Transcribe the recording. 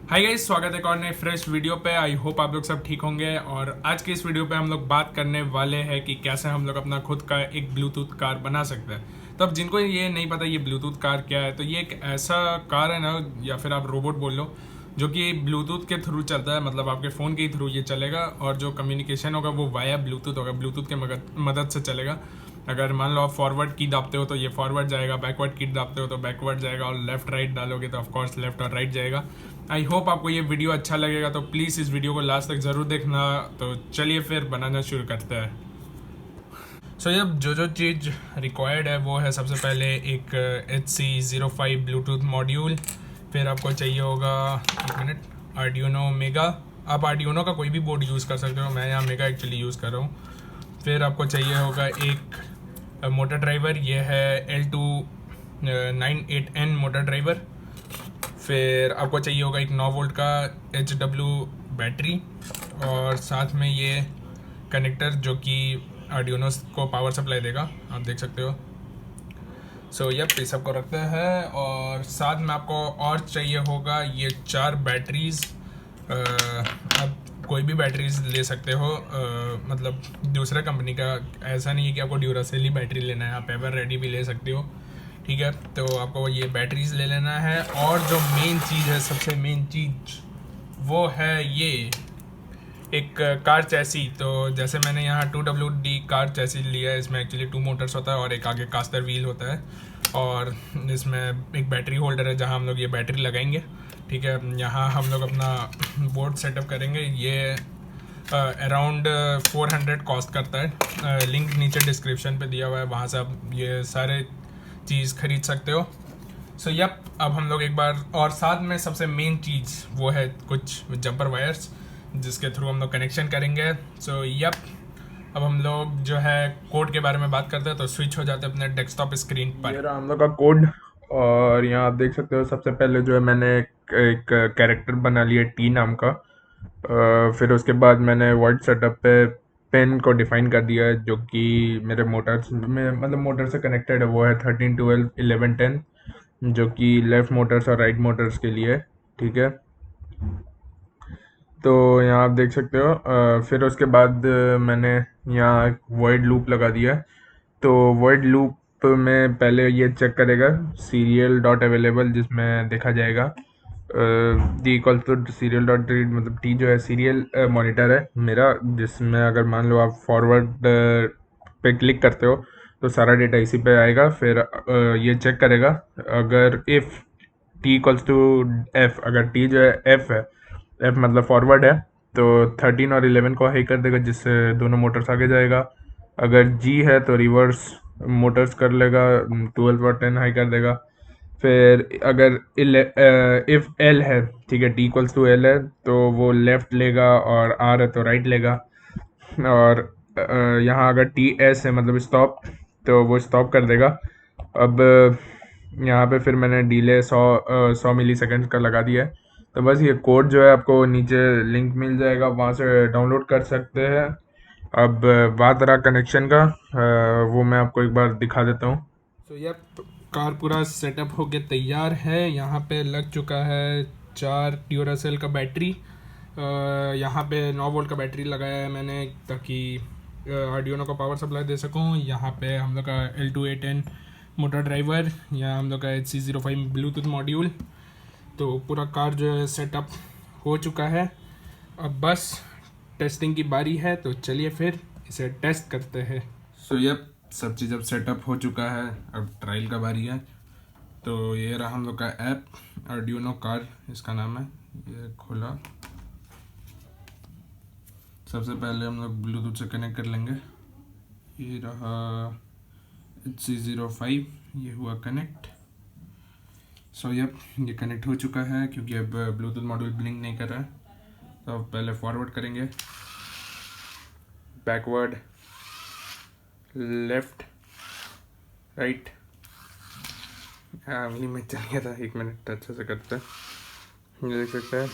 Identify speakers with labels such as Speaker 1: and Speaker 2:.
Speaker 1: Hi guys, स्वागत है एक और नए फ्रेश वीडियो पे। आई होप आप लोग सब ठीक होंगे। और आज की इस वीडियो पे हम लोग बात करने वाले हैं कि कैसे हम लोग अपना खुद का एक ब्लूटूथ कार बना सकते हैं। तो अब जिनको ये नहीं पता ये ब्लूटूथ कार क्या है, तो ये एक ऐसा कार है ना, या फिर आप रोबोट बोल लो, जो कि ब्लूटूथ के थ्रू चलता है। मतलब आपके फ़ोन के थ्रू ये चलेगा और जो कम्युनिकेशन होगा वो वाया ब्लूटूथ होगा, ब्लूटूथ के मदद से चलेगा। अगर मान लो आप फॉरवर्ड की दाबते हो तो ये फॉरवर्ड जाएगा, बैकवर्ड की दाबते हो तो बैकवर्ड जाएगा, और लेफ्ट राइट डालोगे तो ऑफकोर्स लेफ्ट और राइट जाएगा। आई होप आपको ये वीडियो अच्छा लगेगा, तो प्लीज़ इस वीडियो को लास्ट तक ज़रूर देखना। तो चलिए फिर बनाना शुरू करते हैं। सो ये जो चीज़ रिक्वायर्ड है वो है सबसे पहले एक HC05 ब्लूटूथ मॉड्यूल। फिर आपको चाहिए होगा, एक मिनट, आर्डिनो मेगा। आप आर्डिनो का कोई भी बोर्ड यूज़ कर सकते हो, मैं यहाँ मेगा एक्चुअली यूज़ कर रहा हूँ। फिर आपको चाहिए होगा एक मोटर ड्राइवर, ये है L298N मोटर ड्राइवर। फिर आपको चाहिए होगा एक 9 वोल्ट का HW बैटरी, और साथ में ये कनेक्टर जो कि आर्डिनो को पावर सप्लाई देगा, आप देख सकते हो। सो ये सब को रखते हैं, और साथ में आपको और चाहिए होगा ये 4 बैटरीज। आप कोई भी बैटरीज ले सकते हो, मतलब दूसरा कंपनी का। ऐसा नहीं है कि आपको ड्यूरासेल ही बैटरी लेना है, आप एवर रेडी भी ले सकते हो। ठीक है, तो आपको ये बैटरीज ले लेना है। और जो मेन चीज़ है, सबसे मेन चीज़, वो है ये एक कार चैसी। तो जैसे मैंने यहाँ 2WD कार चैसी लिया है, इसमें एक्चुअली 2 मोटर्स होता है और एक आगे कास्टर व्हील होता है, और इसमें एक बैटरी होल्डर है जहाँ हम लोग ये बैटरी लगाएंगे। ठीक है, यहाँ हम लोग अपना बोर्ड सेटअप करेंगे। ये अराउंड 400 कॉस्ट करता है। लिंक नीचे डिस्क्रिप्शन पे दिया हुआ है, वहाँ से आप ये सारे चीज़ खरीद सकते हो। सो यप, अब हम लोग एक बार, और साथ में सबसे मेन चीज़ वो है कुछ जंपर वायर्स जिसके थ्रू हम लोग कनेक्शन करेंगे। सो यप, अब हम लोग जो है कोड के बारे में बात करते हैं, तो स्विच हो जाते हैं अपने डेस्कटॉप स्क्रीन
Speaker 2: ये
Speaker 1: पर।
Speaker 2: रहा हम लोग का कोड। और यहाँ आप देख सकते हो, सबसे पहले जो है मैंने एक कैरेक्टर बना लिया टी नाम का। फिर उसके बाद मैंने वर्ड सेटअप पे पेन को डिफाइन कर दिया है, जो कि मेरे मोटर्स में, मतलब मोटर से कनेक्टेड है। वो है 13, 12, 11, 10, जो कि लेफ़्ट मोटर्स और राइट मोटर्स के लिए है। ठीक है, तो यहाँ आप देख सकते हो। फिर उसके बाद मैंने यहाँ एक वॉइड लूप लगा दिया है। तो वॉइड लूप में पहले ये चेक करेगा सीरियल डॉट अवेलेबल, जिसमें देखा जाएगा D equal to serial dot read, मतलब टी जो है सीरियल मॉनिटर है मेरा, जिसमें अगर मान लो आप फॉरवर्ड पे क्लिक करते हो तो सारा डेटा इसी पे आएगा। फिर ये चेक करेगा अगर if T equals to F, अगर टी जो है एफ है, एफ मतलब फॉरवर्ड है, तो 13 और 11 को हाई कर देगा, जिससे दोनों मोटर्स आगे जाएगा। अगर जी है तो रिवर्स मोटर्स कर लेगा, 12 और 10 हाई कर देगा। फिर अगर इफ़ एल है, ठीक है, टी इक्वल्स टू एल है, तो वो लेफ़्ट लेगा, और आर है तो राइट लेगा। और यहाँ अगर टी एस है, मतलब स्टॉप, तो वो स्टॉप कर देगा। अब यहाँ पे फिर मैंने डिले 100 मिली सेकेंड का लगा दिया है। तो बस ये कोड जो है आपको नीचे लिंक मिल जाएगा, वहाँ से डाउनलोड कर सकते हैं। अब बात रहा कनेक्शन का, वो मैं आपको एक बार दिखा देता हूँ।
Speaker 1: सो यप, कार पूरा सेटअप होके तैयार है। यहाँ पे लग चुका है 4 ड्यूरासेल का बैटरी। यहाँ पे 9 वोल्ट का बैटरी लगाया है मैंने, ताकि आर्डिनो को पावर सप्लाई दे सकूँ। यहाँ पे हम लोग का L2A10 मोटर ड्राइवर, यहाँ हम लोग का HC05 ब्लूटूथ मॉड्यूल। तो पूरा कार जो है सेटअप हो चुका है। अब बस टेस्टिंग की बारी है, तो चलिए फिर इसे टेस्ट करते हैं। सो ये सब चीज़ अब सेटअप हो चुका है, अब ट्रायल का बारी है। तो ये रहा हम लोग का ऐप, आर्डिनो कार इसका नाम है। ये खोला, सबसे पहले हम लोग ब्लूटूथ से कनेक्ट कर लेंगे। ये रहा HC05, ये हुआ कनेक्ट। सो ये कनेक्ट हो चुका है, क्योंकि अब ब्लूटूथ मॉड्यूल ब्लिंक नहीं कर रहा है। तो अब पहले फॉरवर्ड करेंगे, बैकवर्ड, लेफ्ट, राइट। हाँ, उंगली में चल गया था, 1 मिनट अच्छे से करते हैं। ये देख सकते हैं,